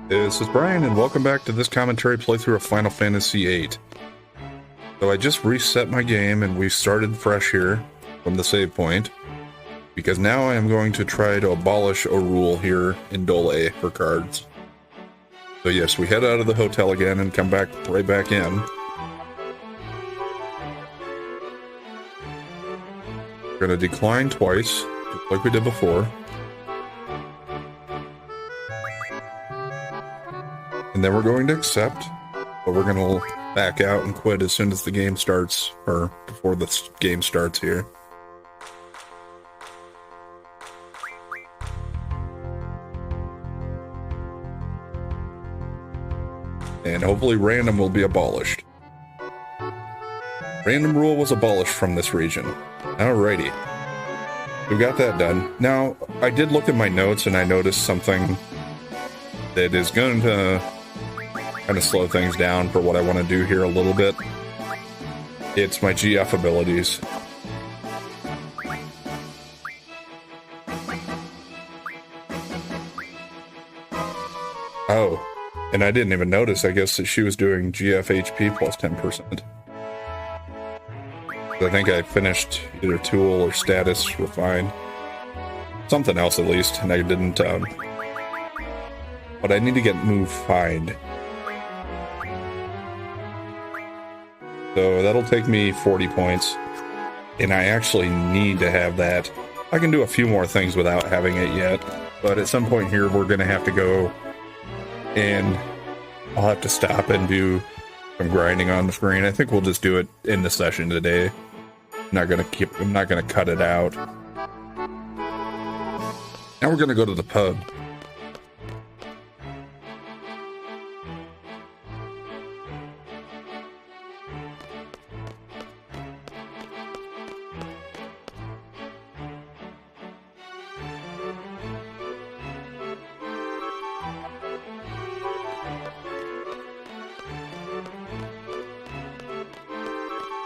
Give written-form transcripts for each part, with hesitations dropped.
This is Brian, and welcome back to this commentary playthrough of Final Fantasy VIII. So I just reset my game, and we started fresh here from the save point, because now I am going to try to abolish a rule here in Dollet for cards. So yes, we head out of the hotel again and come back right back in. We're going to decline twice, just like we did before. And then we're going to accept, but we're going to back out and quit as soon as the game starts, or before the game starts here. And hopefully random will be abolished. Random rule was abolished from this region. Alrighty. We got that done. Now, I did look at my notes and I noticed something that is going to kind of slow things down for what I want to do here a little bit. It's my GF abilities. Oh, and I didn't even notice, I guess, that she was doing GF HP plus 10%. I think I finished either tool or status refined. Something else at least, and I didn't, but I need to get move find. So that'll take me 40 points, and I actually need to have that. I can do a few more things without having it yet, but at some point here we're going to have to go, and I'll have to stop and do some grinding on the screen. I think we'll just do it in the session today. I'm not going to cut it out. Now we're going to go to the pub.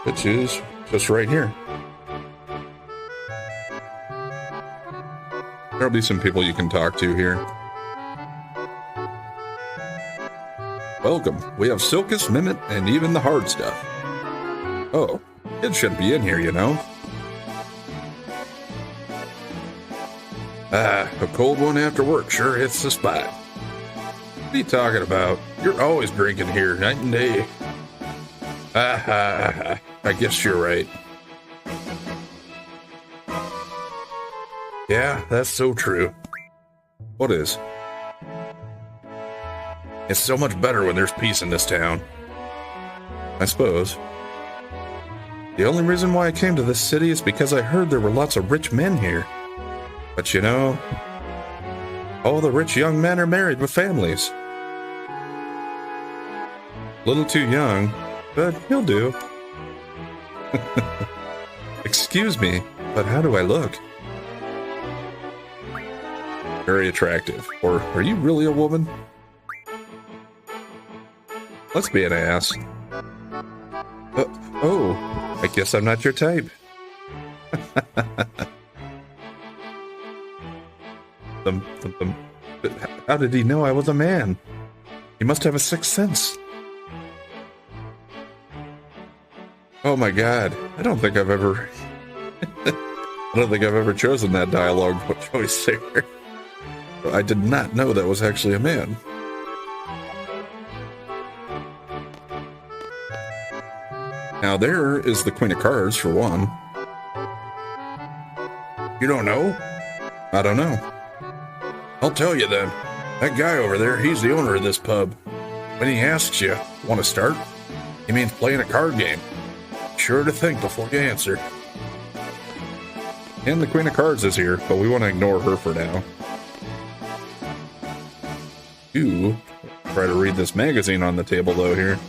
Which is just right here. There'll be some people you can talk to here. Welcome. We have Silkus, Mimit, and even the hard stuff. Oh, it shouldn't be in here, you know. Ah, a cold one after work sure hits the spot. What are you talking about? You're always drinking here, night and day. I guess you're right. Yeah, that's so true. What is? It's so much better when there's peace in this town. I suppose. The only reason why I came to this city is because I heard there were lots of rich men here. But you know, all the rich young men are married with families. A little too young, but he'll do. Excuse me, but how do I look? Very attractive. Or are you really a woman? Let's be an ass. Oh, I guess I'm not your type. How did he know I was a man? He must have a sixth sense. Oh my god, I don't think I've ever chosen that dialogue choice there. I did not know that was actually a man. Now there is the Queen of Cards for one. You don't know? I don't know. I'll tell you then. That guy over there, he's the owner of this pub. When he asks you, want to start? He means playing a card game. Sure to think before you answer. And the Queen of Cards is here, but we want to ignore her for now. Ooh, try to read this magazine on the table though here.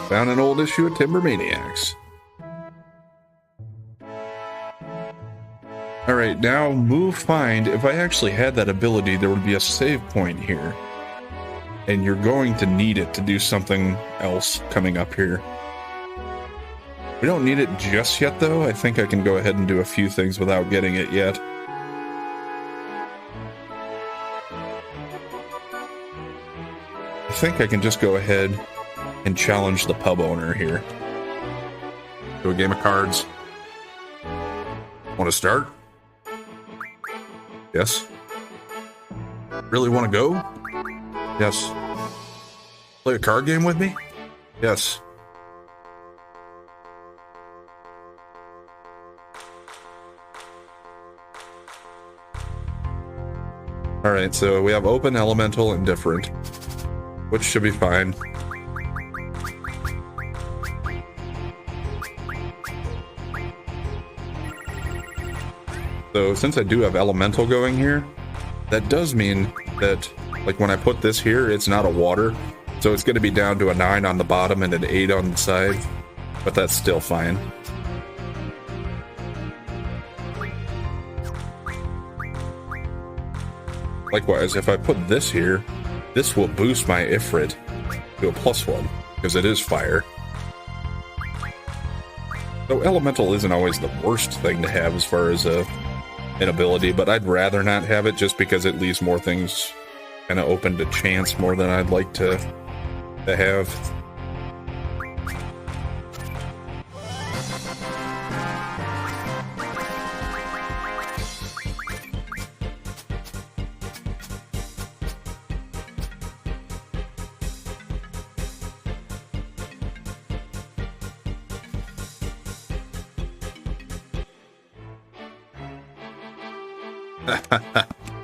Found an old issue of Timber Maniacs. Alright, now move find. If I actually had that ability, there would be a save point here. And you're going to need it to do something else coming up here. We don't need it just yet, though. I think I can go ahead and do a few things without getting it yet. think I can just go ahead and challenge the pub owner here. Do a game of cards. Want to start? Yes. Really want to go? Yes. Play a card game with me? Yes. Alright, so we have open, elemental, and different, which should be fine. So since I do have elemental going here, that does mean that, like, when I put this here, it's not a water, so it's going to be down to a 9 on the bottom and an 8 on the side, but that's still fine. Likewise, if I put this here, this will boost my Ifrit to a +1, because it is fire. So elemental isn't always the worst thing to have as far as an ability, but I'd rather not have it just because it leaves more things kind of open to chance more than I'd like to have.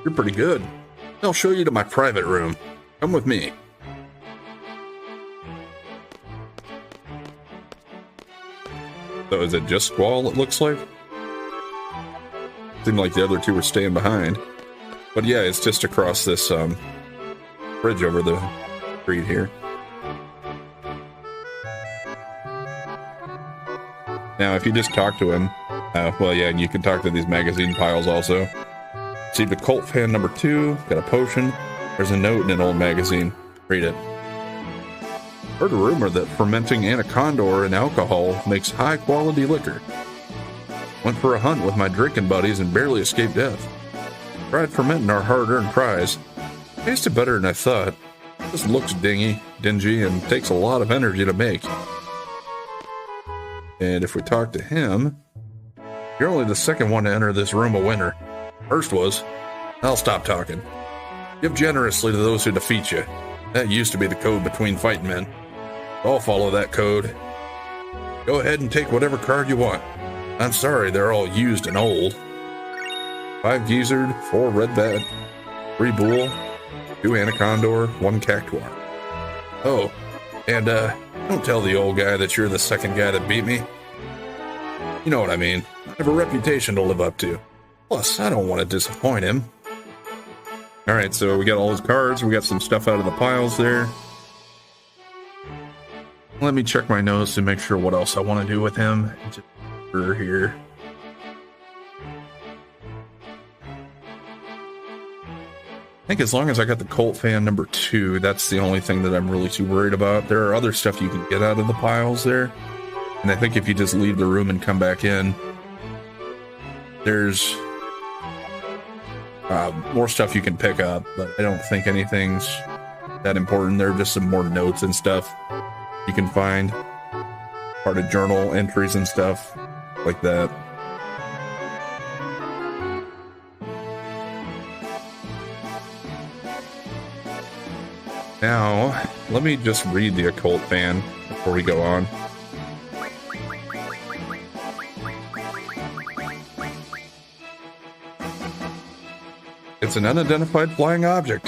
You're pretty good. I'll show you to my private room. Come with me. So is it just Squall, it looks like? Seemed like the other two were staying behind. But yeah, it's just across this bridge over the street here. Now, if you just talk to him, well, yeah, and you can talk to these magazine piles also. Received a cult fan number 2, got a potion. There's a note in an old magazine. Read it. Heard a rumor that fermenting anaconda in alcohol makes high-quality liquor. Went for a hunt with my drinking buddies and barely escaped death. Tried fermenting our hard-earned prize. Tasted better than I thought. Just looks dingy, and takes a lot of energy to make. And if we talk to him, you're only the second one to enter this room a winner. First was, I'll stop talking. Give generously to those who defeat you. That used to be the code between fighting men. I'll follow that code. Go ahead and take whatever card you want. I'm sorry they're all used and old. 5 Gizzard, 4 Red Bat, 3 Bull, 2 Anaconda, 1 Cactuar. Oh, and don't tell the old guy that you're the second guy that beat me. You know what I mean. I have a reputation to live up to. Plus, I don't want to disappoint him. Alright, so we got all his cards. We got some stuff out of the piles there. Let me check my notes to make sure what else I want to do with him. Just here. I think as long as I got the cult fan number 2, that's the only thing that I'm really too worried about. There are other stuff you can get out of the piles there. And I think if you just leave the room and come back in, there's more stuff you can pick up, but I don't think anything's that important. There are just some more notes and stuff you can find. Part of journal entries and stuff like that. Now, let me just read the occult fan before we go on. It's an unidentified flying object.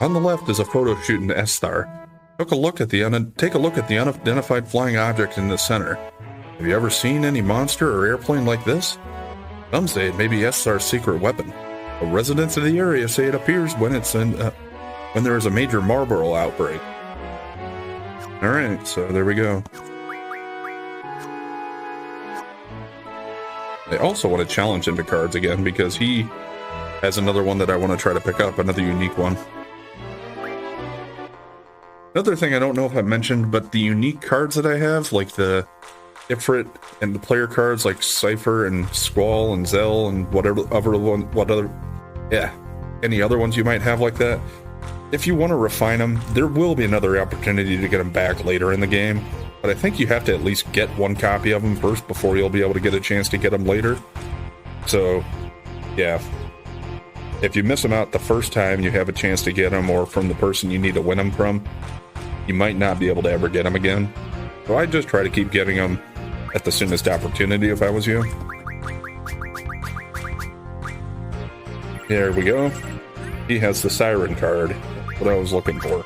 On the left is a photo shoot in S-Star. Take a look at the unidentified flying object in the center. Have you ever seen any monster or airplane like this? Some say it may be S-Star's secret weapon. The residents of the area say it appears when there is a major Marlboro outbreak. Alright, so there we go. I also want to challenge him to cards again because he has another one that I want to try to pick up, another unique one. Another thing I don't know if I mentioned, but the unique cards that I have, like the Ifrit and the player cards like Cypher and Squall and Zell and any other ones you might have like that, if you want to refine them, there will be another opportunity to get them back later in the game. But I think you have to at least get one copy of them first before you'll be able to get a chance to get them later. So, yeah. If you miss them out the first time you have a chance to get them, or from the person you need to win them from, you might not be able to ever get them again. So I just try to keep getting them at the soonest opportunity if I was you. There we go. He has the siren card. What I was looking for.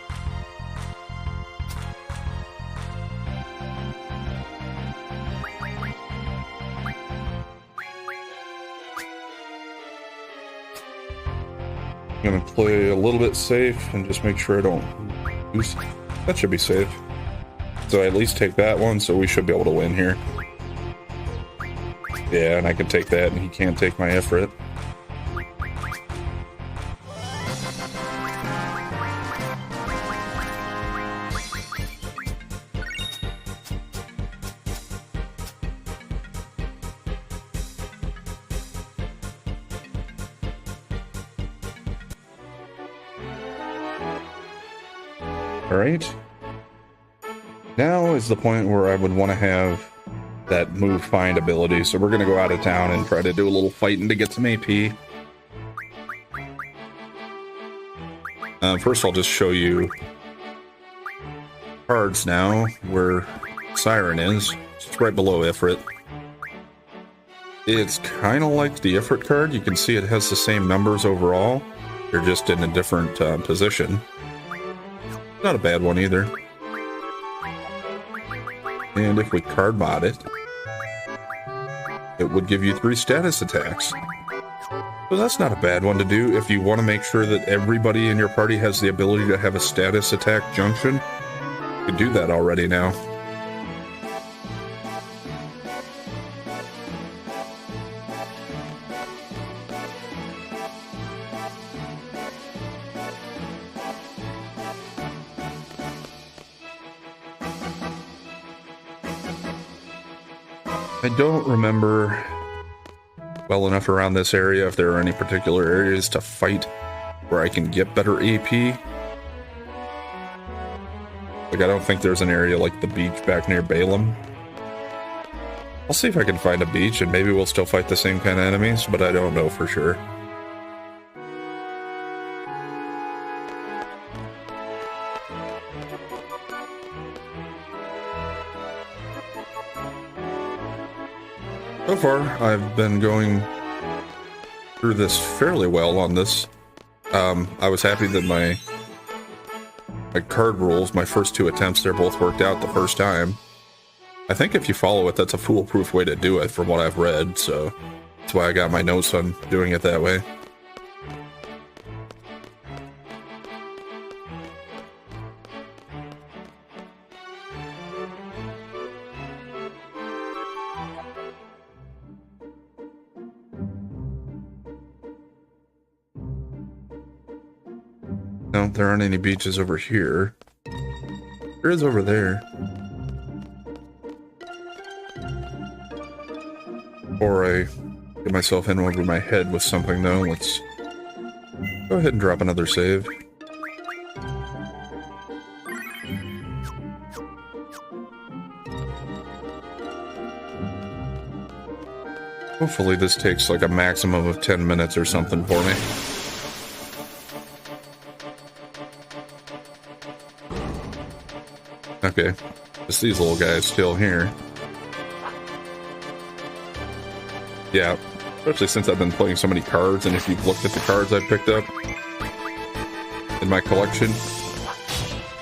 I'm gonna play a little bit safe and just make sure I don't lose. That should be safe. So I at least take that one, so we should be able to win here. Yeah, and I can take that, and he can't take my Ifrit. Alright. Now is the point where I would want to have that move find ability, so we're going to go out of town and try to do a little fighting to get some AP. First I'll just show you cards now, where Siren is. It's right below Ifrit. It's kind of like the Ifrit card. You can see it has the same numbers overall. They're just in a different position. Not a bad one either. And if we card mod it, it would give you 3 status attacks. So that's not a bad one to do if you want to make sure that everybody in your party has the ability to have a status attack junction. You can do that already now. I don't remember well enough around this area if there are any particular areas to fight where I can get better AP. Like, I don't think there's an area like the beach back near Balaam. I'll see if I can find a beach, and maybe we'll still fight the same kind of enemies, but I don't know for sure. So far, I've been going through this fairly well on this. I was happy that my card rules, my first 2 attempts, they're both worked out the first time. I think if you follow it, that's a foolproof way to do it from what I've read, so that's why I got my notes on doing it that way. No, there aren't any beaches over here. There is over there. Or I get myself in over my head with something, though. Let's go ahead and drop another save. Hopefully this takes like a maximum of 10 minutes or something for me. Okay, just these little guys still here. Yeah, especially since I've been playing so many cards, and if you've looked at the cards I've picked up in my collection,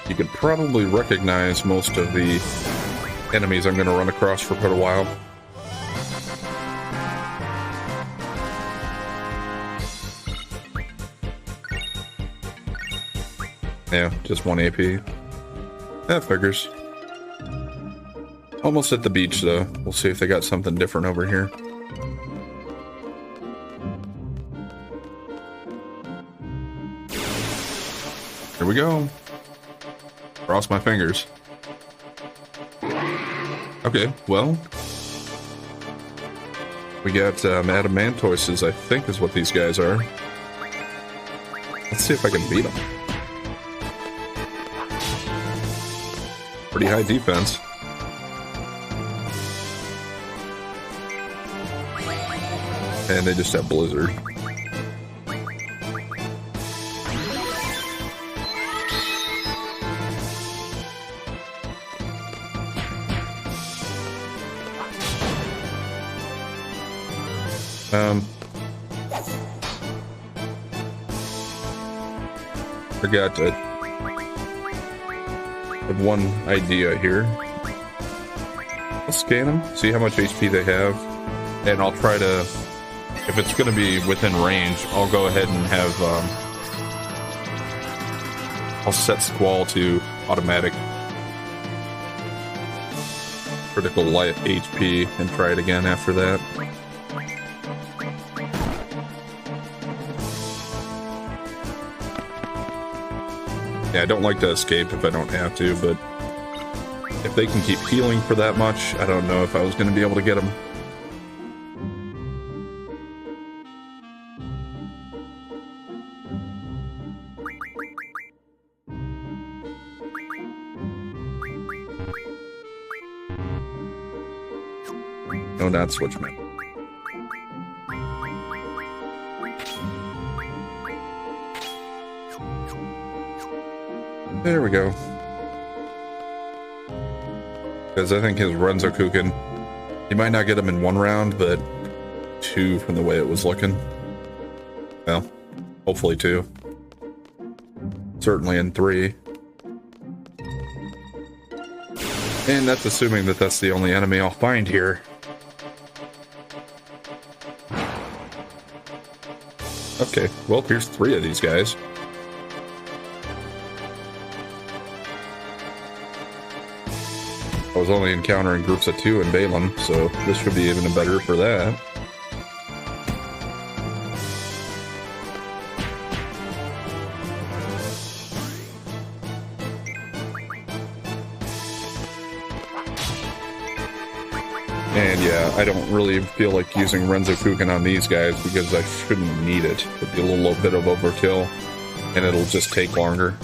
you could probably recognize most of the enemies I'm going to run across for quite a while. Yeah, just 1 AP. That figures. Almost at the beach, though. We'll see if they got something different over here. Here we go. Cross my fingers. Okay, well. We got Adamantoises, I think is what these guys are. Let's see if I can beat them. pretty high defense. And they just have Blizzard. I got one idea here. Let's scan them, see how much HP they have, and I'll try to, if it's going to be within range, I'll go ahead and have, I'll set Squall to automatic critical light HP and try it again after that. Yeah, I don't like to escape if I don't have to, but if they can keep healing for that much, I don't know if I was going to be able to get them. No, not switchman. There we go. Because I think his Renzokuken, he might not get him in one round, but two from the way it was looking. Well, hopefully two. Certainly in three. And that's assuming that that's the only enemy I'll find here. Okay, well, here's three of these guys. I was only encountering groups of two in Balin, so this should be even better for that. And yeah, I don't really feel like using Renzokuken on these guys because I shouldn't need it. It'd be a little bit of overkill, and it'll just take longer.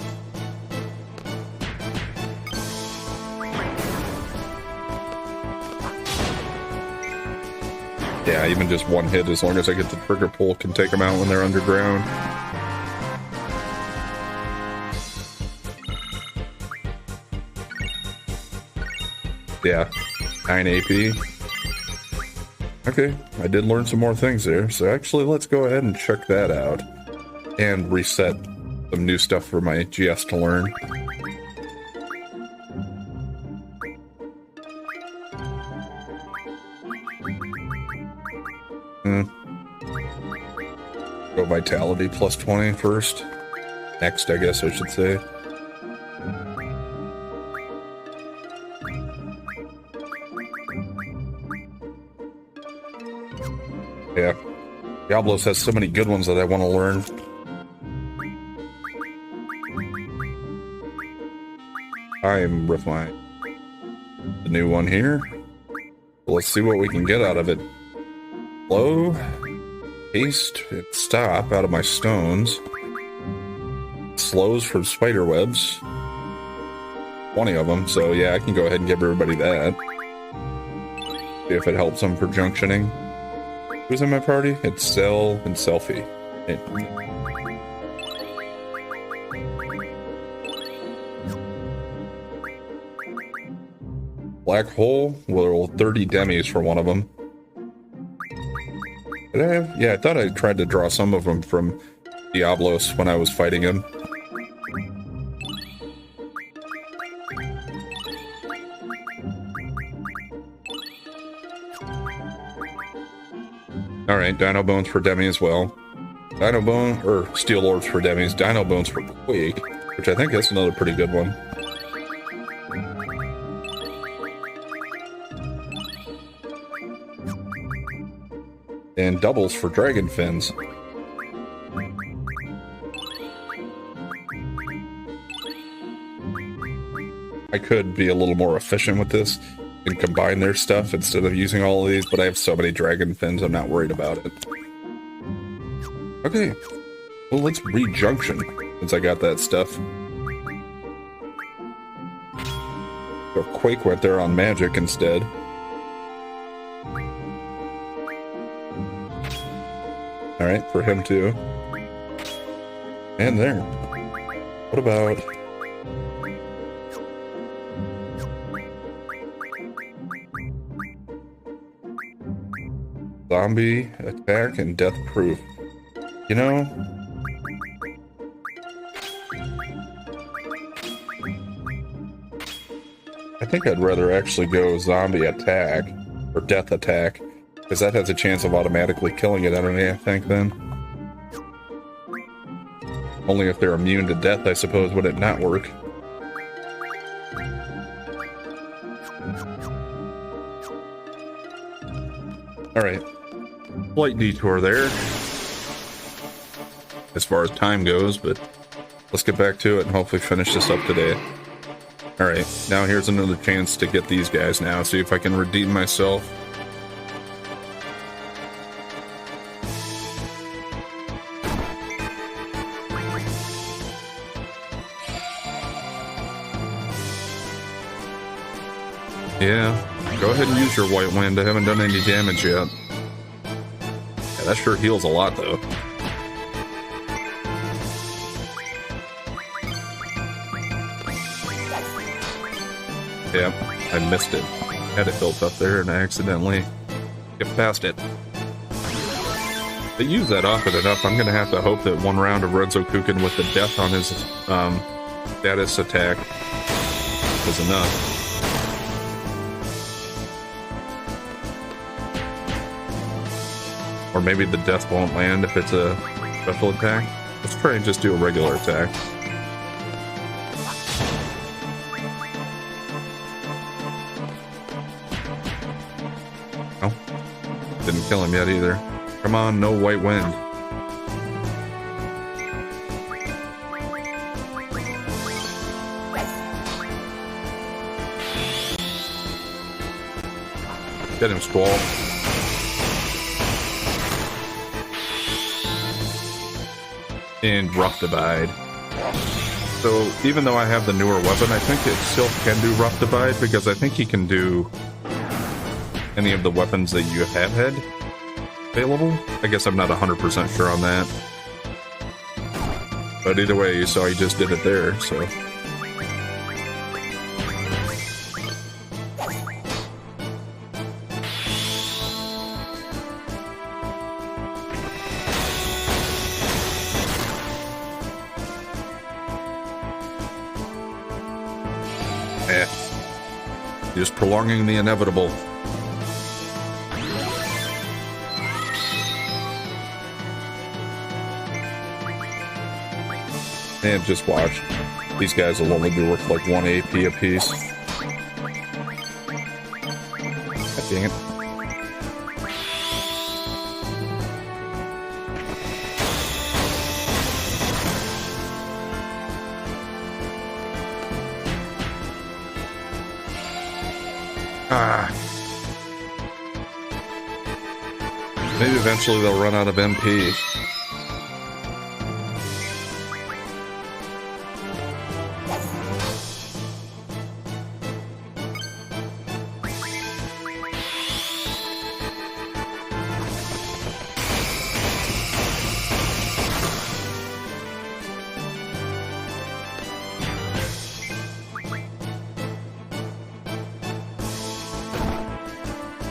Yeah, even just one hit, as long as I get the trigger pull, can take them out when they're underground. Yeah, 9 AP. Okay, I did learn some more things there, so actually let's go ahead and check that out. And reset some new stuff for my GS to learn. Go Vitality plus 20 first. Next, I guess I should say. Yeah. Diablos has so many good ones that I want to learn. I'm refined. The new one here. Let's see what we can get out of it. Slow, haste, and stop out of my stones. Slows from spider webs. 20 of them, so yeah, I can go ahead and give everybody that. See if it helps them for junctioning. Who's in my party? It's Cell and Selfie. Black Hole, well, 30 demis for one of them. Did I have? Yeah, I thought I tried to draw some of them from Diablos when I was fighting him. Alright, Dino Bones for Demi as well. Dino Bone, or Steel Orbs for Demis. Dino Bones for Quake, which I think that's another pretty good one. And doubles for Dragon Fins. I could be a little more efficient with this and combine their stuff instead of using all of these, but I have so many Dragon Fins, I'm not worried about it. Okay, well, let's re-junction, since I got that stuff. Or Quake went there on magic instead. Alright, for him too. And there. What about... zombie, attack, and death proof? You know... I think I'd rather actually go zombie attack, or death attack, because that has a chance of automatically killing it enemy, I think, then. Only if they're immune to death, I suppose, would it not work. Alright. Slight detour there, as far as time goes, but let's get back to it and hopefully finish this up today. Alright, now here's another chance to get these guys now, see if I can redeem myself. Yeah, go ahead and use your white wind. I haven't done any damage yet. Yeah, that sure heals a lot, though. Yeah, I missed it. Had it built up there and I accidentally skipped past it. They use that often enough. I'm going to have to hope that one round of Renzo Kukin with the death on his status attack is enough. Or maybe the death won't land if it's a special attack. Let's try and just do a regular attack. Didn't kill him yet either. Come on, no white wind. Get him, Squall. And Rough Divide. So, even though I have the newer weapon, I think it still can do Rough Divide, because I think he can do any of the weapons that you have had available. I guess I'm not 100% sure on that. But either way, you saw he just did it there, so... Just prolonging the inevitable. And just watch. These guys will only be worth like 1 AP apiece. God dang it. Maybe eventually they'll run out of MP.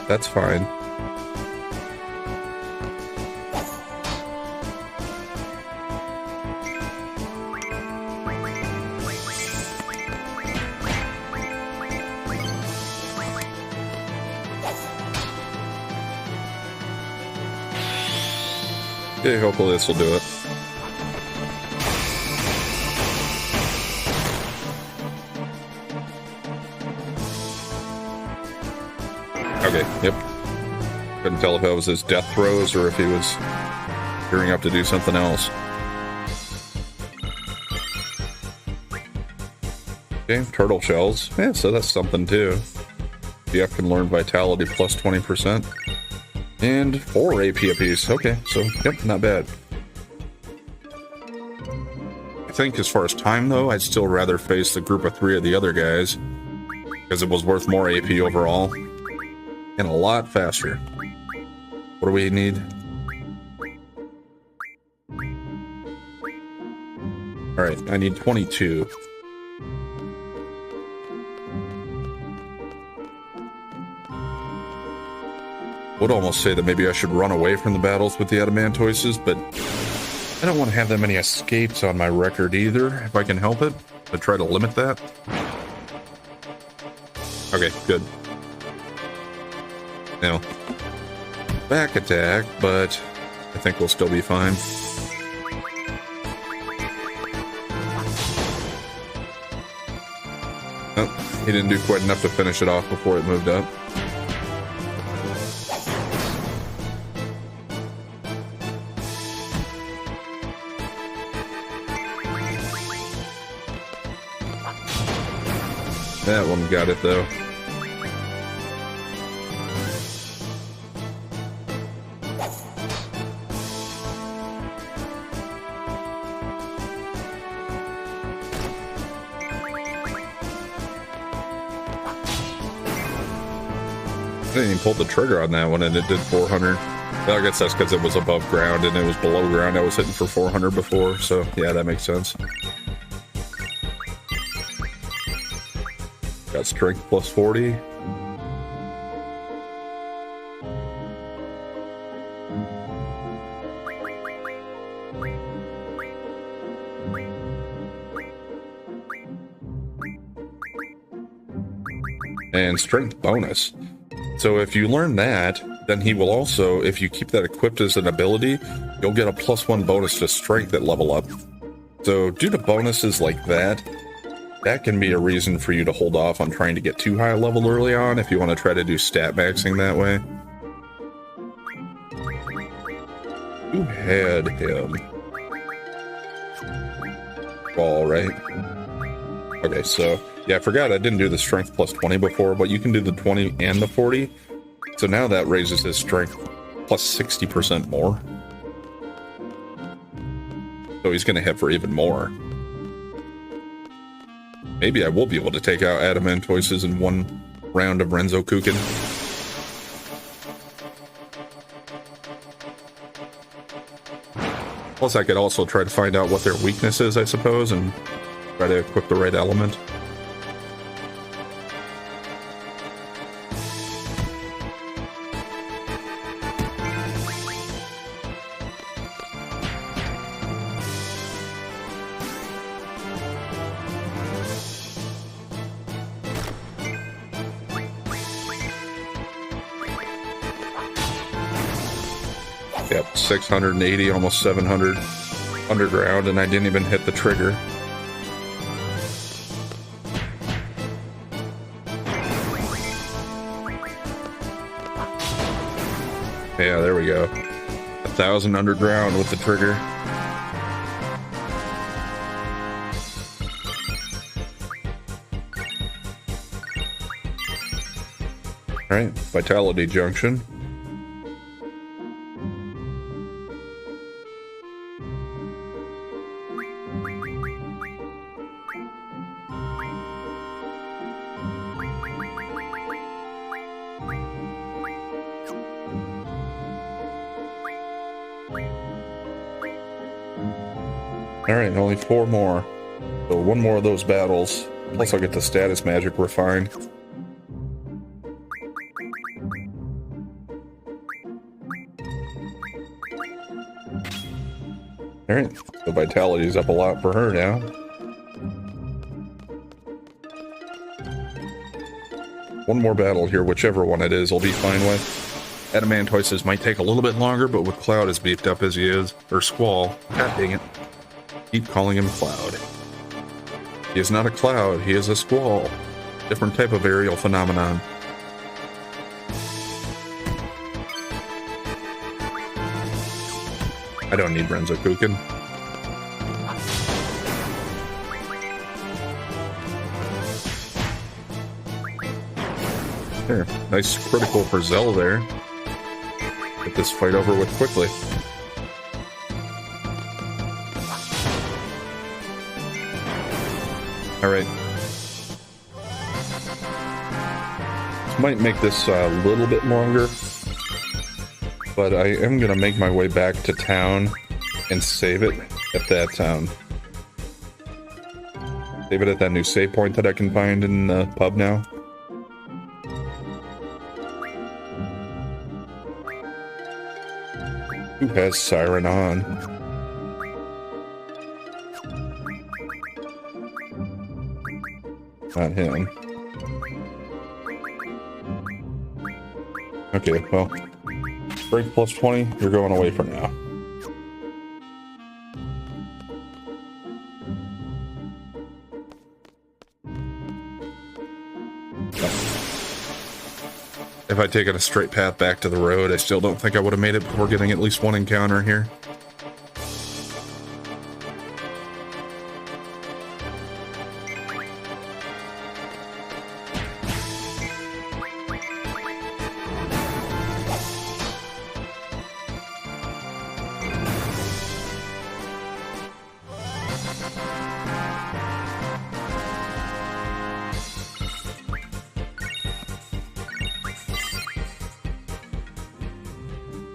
That's fine. Yeah, hopefully this will do it. Okay, yep. Couldn't tell if that was his death throws or if he was gearing up to do something else. Okay, turtle shells. Yeah, so that's something too. DF can learn vitality plus 20%. And 4 AP apiece. Okay, so, yep, not bad. I think as far as time, though, I'd still rather face the group of 3 of the other guys. because it was worth more AP overall and a lot faster. What do we need? All right, I need 22. Would almost say that maybe I should run away from the battles with the adamantoises, but I don't want to have that many escapes on my record either, if I can help it. I try to limit that. Okay, good. Now, back attack, but I think we'll still be fine. Oh, he didn't do quite enough to finish it off before it moved up. That one got it, though. I didn't even pull the trigger on that one, and it did 400. Well, I guess that's because it was above ground, and it was below ground. I was hitting for 400 before, so yeah, that makes sense. Got strength plus 40. And strength bonus. So if you learn that, then he will also, if you keep that equipped as an ability, you'll get a +1 bonus to strength at level up. So due to bonuses like that, that can be a reason for you to hold off on trying to get too high a level early on if you want to try to do stat maxing that way. Who had him? Ball, right? Okay, so yeah, I forgot I didn't do the strength plus 20 before, but you can do the 20 and the 40. So now that raises his strength plus 60% more. So he's going to hit for even more. Maybe I will be able to take out adamantoises in one round of Renzokuken. Plus, I could also try to find out what their weakness is, I suppose, and try to equip the right element. Yep, 680, almost 700 underground, and I didn't even hit the trigger. Yeah, there we go. 1,000 underground with the trigger. Alright, Vitality Junction. Alright, only 4 more. So 1 more of those battles. Plus I'll get the status magic refined. Alright, the vitality's up a lot for her now. One more battle here, whichever one it is, I'll be fine with. Adamantoises might take a little bit longer, but with Cloud as beefed up as he is, or Squall, god dang it. Keep calling him Cloud. He is not a cloud, he is a squall. Different type of aerial phenomenon. I don't need Renzokuken. There, nice critical for Zell there. Get this fight over with quickly. Alright. Might make this a little bit longer, but I am gonna make my way back to town and save it at that save it at that new save point that I can find in the pub now. Who has Siren on? Not him. Okay, well, break plus 20, you're going away for now. If I'd taken a straight path back to the road, I still don't think I would have made it before getting at least one encounter here.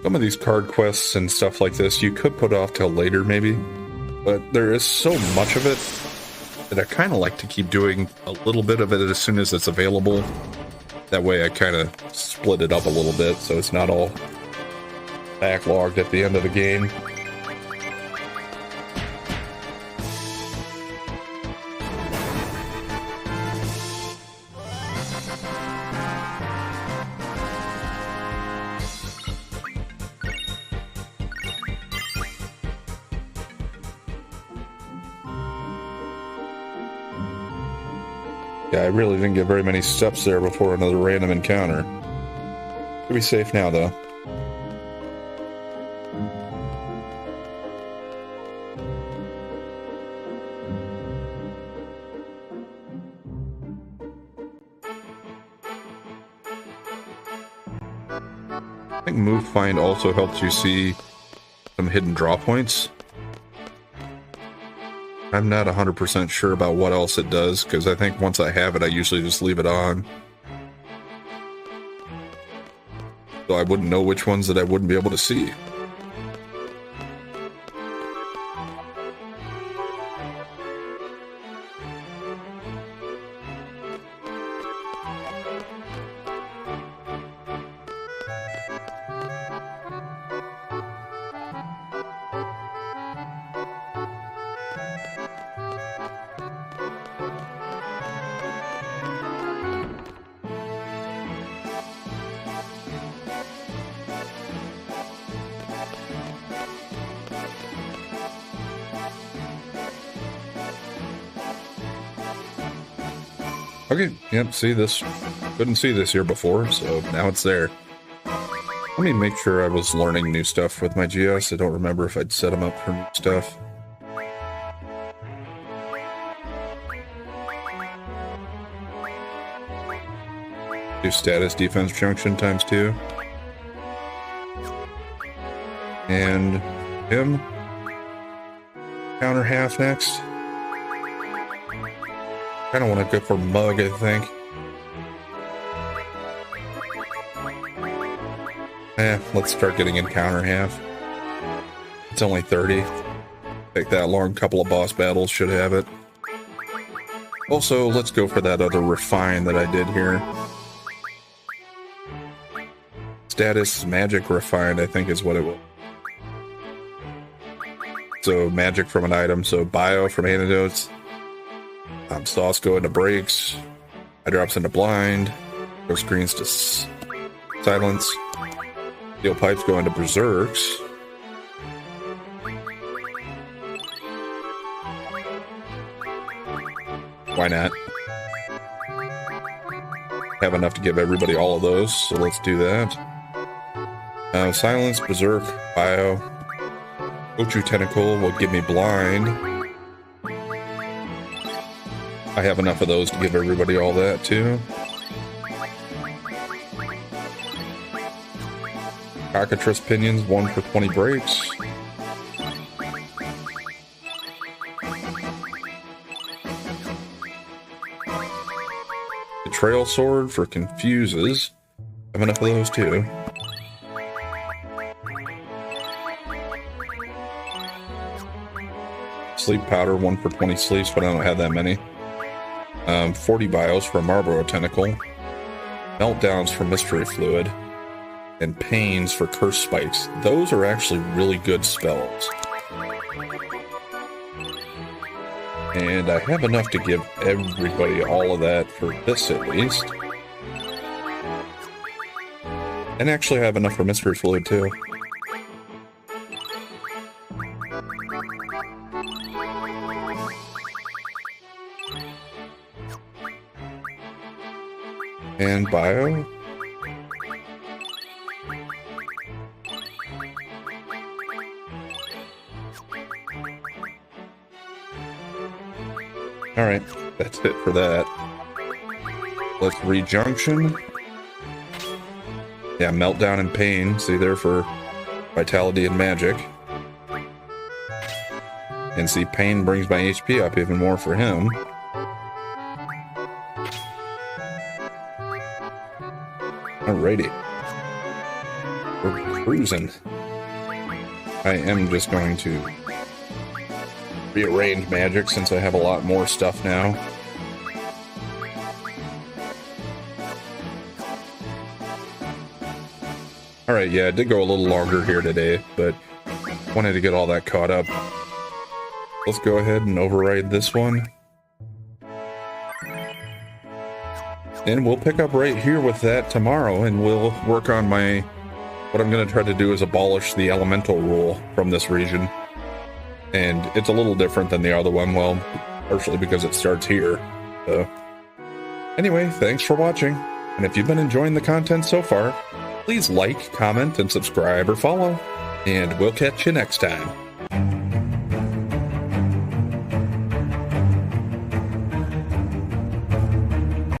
Some of these card quests and stuff like this you could put off till later maybe, but there is so much of it that I kind of like to keep doing a little bit of it as soon as it's available. That way I kind of split it up a little bit so it's not all backlogged at the end of the game. Yeah, I really didn't get very many steps there before another random encounter. Should be safe now, though. I think Move Find also helps you see some hidden draw points. I'm not 100% sure about what else it does, because I think once I have it, I usually just leave it on. So I wouldn't know which ones that I wouldn't be able to see. Okay, yep, see this. Couldn't see this here before, so now it's there. Let me make sure I was learning new stuff with my GS. I don't remember if I'd set them up for new stuff. Do status defense junction times 2. And him. Counter half next. I don't want to go for Mug, I think. Let's start getting in counter half. It's only 30. Take that long, couple of boss battles should have it. Also, let's go for that other refine that I did here. Status magic refined, I think is what it was. So magic from an item, so bio from antidotes. Sauce go into breaks. I drops into blind. Go screens to silence. Steel pipes go into berserks. Why not? Have enough to give everybody all of those, so let's do that. Silence, berserk, bio. Ochu tentacle will give me blind. I have enough of those to give everybody all that, too. Cockatrice pinions, 1 for 20 breaks. The Betrayal Sword for confuses. Have enough of those too. Sleep powder, 1 for 20 sleeps, but I don't have that many. 40 bios for Marlboro Tentacle. Meltdowns for Mystery Fluid. And Pains for Curse Spikes. Those are actually really good spells. And I have enough to give everybody all of that for this at least. And actually I have enough for Mystery Fluid too. And bio. Alright, that's it for that. Let's Rejunction. Yeah, Meltdown and Pain. See there for Vitality and Magic. And see, Pain brings my HP up even more for him. Alrighty. We're cruising. I am just going to rearrange magic since I have a lot more stuff now. Alright, yeah, it did go a little longer here today, but wanted to get all that caught up. Let's go ahead and override this one. And we'll pick up right here with that tomorrow, and we'll work on my... What I'm going to try to do is abolish the elemental rule from this region. And it's a little different than the other one, well, partially because it starts here. So, anyway, thanks for watching. And if you've been enjoying the content so far, please like, comment, and subscribe or follow. And we'll catch you next time.